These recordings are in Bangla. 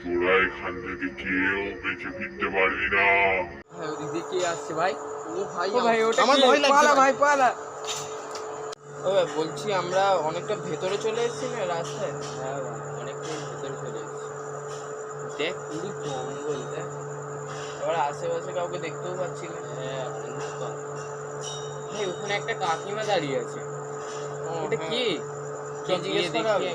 তোরা এখান থেকে কেউ বেঁচে ফিরতে পারবি না। হ্যাঁ ওদিকে কে আসছে ভাই? ও ভাই ও ভাই ওটা আমার কে? ভয় লাগছে পালা ভাই। ভাই পালা। ও ভাই বলছি আমরা অনেকটা ভেতরে চলে এসেছি না রাস্তায়? হ্যাঁ ভাই অনেকটাই ভেতরে চলে এসেছি। দেখ পুরো জঙ্গল দেখ, এবার আশেপাশে কাউকে দেখতেও পাচ্ছি না। হ্যাঁ অন্ধকার। ভাই ওখানে একটা কাকিমা দাঁড়িয়ে আছে। ওটা কে? চল জিজ্ঞেস করা হবে।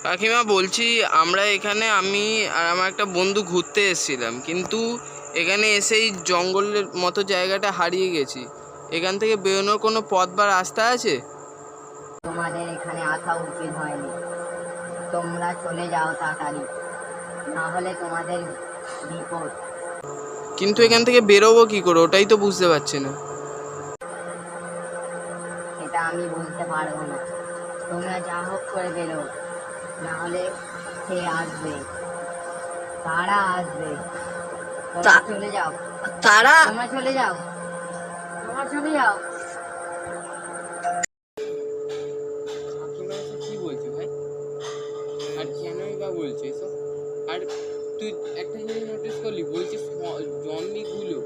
কাকিমা বলছি আমরা এখানে আমি আর আমার একটা বন্ধু ঘুরতে এসেছিলাম, কিন্তু এখানে এসেই জঙ্গলের মতো জায়গাটা হারিয়ে গেছি। এখান থেকে বেরোনোর কোনো পথ বা রাস্তা আছে? তোমাদের এখানে আসা উচিত হয়নি, তোমরা চলে যাও তাড়াতাড়ি, না হলে তোমাদের বিপদ। কিন্তু এখান থেকে বেরোবো কি করে ওটাই তো বুঝতে পারছি না। এটা আমি বলতে পারবো না, তোমরা যা হোক করে বেরো, না হলে সে আসবে, তারা আসবে। তোমরা চলে যাও, তোমরা চলে যাও, তোমরা চলে যাও। কাকিমা এসব কি বলছে ভাই? আর কেনই বা বলছে এসব? আর তুই একটা জিনিস নোটিস করলি, বলছে জম্বিগুলো।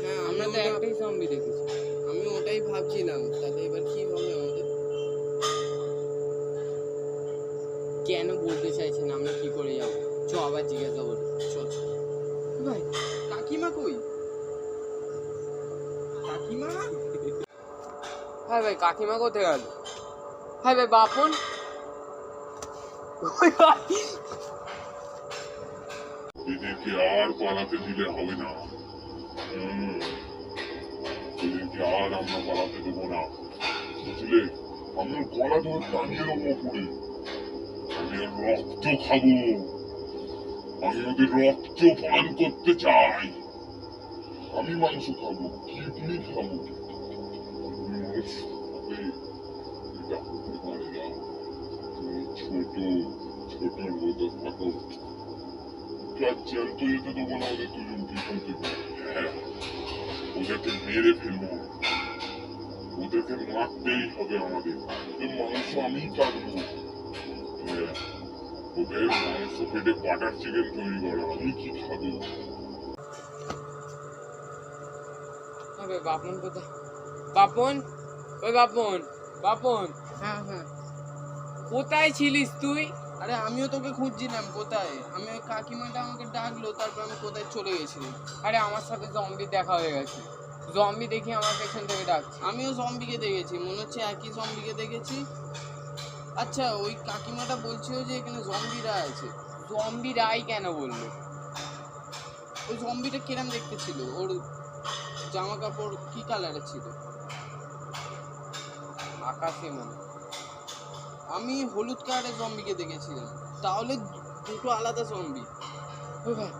হ্যাঁ আমরা তো একটাই জম্বি দেখেছি। আমি ওটাই ভাবছিলাম তাহলে এবার কি হবে আমাদের। কেন বলতে চাইছেন, আমরা কি করে যাবো? চ আবার জিজ্ঞাসা করি। চল ভাই। কাকিমা কই? কাকিমা? হ্যাঁ ভাই কাকিমা কোথায় গেল? হ্যাঁ ভাই বাপন। এদেরকে আর পালাতে দিলে হবে না। এদেরকে আর আমরা পালাতে দেবো না, বুঝলে? আমি ওর গলা ধরে টানিয়ে দেবো উপরে। আমি ওর রক্ত খাবো, আমি ওদের রক্ত পান করতে চাই। আমি মাংস খাবো, কিডনি খাবো। ওর সাথে এটা হতে পারে না। তুমি ছোট মতো থাকো, জ্যান্ত যেতে দেবো না ওদের দুজনকে এখান থেকে। হ্যাঁ, ওদেরকে মেরে ফেলবো, ওদেরকে মারতেই হবে আমাদের। ওদের মাংস আমিই কাটবো। হ্যাঁ, ওদের মাংস কেটে বাটার চিকেন তৈরি করো, আমি কি খাবো? বাপন কোথায়? বাপন, ওই বাপন, বাপন। হ্যাঁ হ্যাঁ, কোথায় ছিলিস তুই? আরে আমিও তোকে খুঁজছিলাম কোথায়। আমি ওই কাকিমাটা আমাকে ডাকলো, তারপর আমি কোথায় চলে গেছিলাম। আরে আমার সাথে জম্বি দেখা হয়ে গেছে। জম্বি দেখি আমার পেছন থেকে ডাকছে। আমিও জম্বিকে দেখেছি, মনে হচ্ছে একই জম্বিকে দেখেছি। আচ্ছা ওই কাকিমাটা বলছিল যে এখানে জম্বিরা আছে। জম্বি রাই কেন বললো? ওই জম্বিটা কিরম দেখতে ছিল? ওর জামা কাপড় কি কালারের ছিল? আকাশে মনে। আমি হলুদ কালারের জম্বিকে দেখেছিলাম। তাহলে দুটো আলাদা জম্বি। ওই ভাই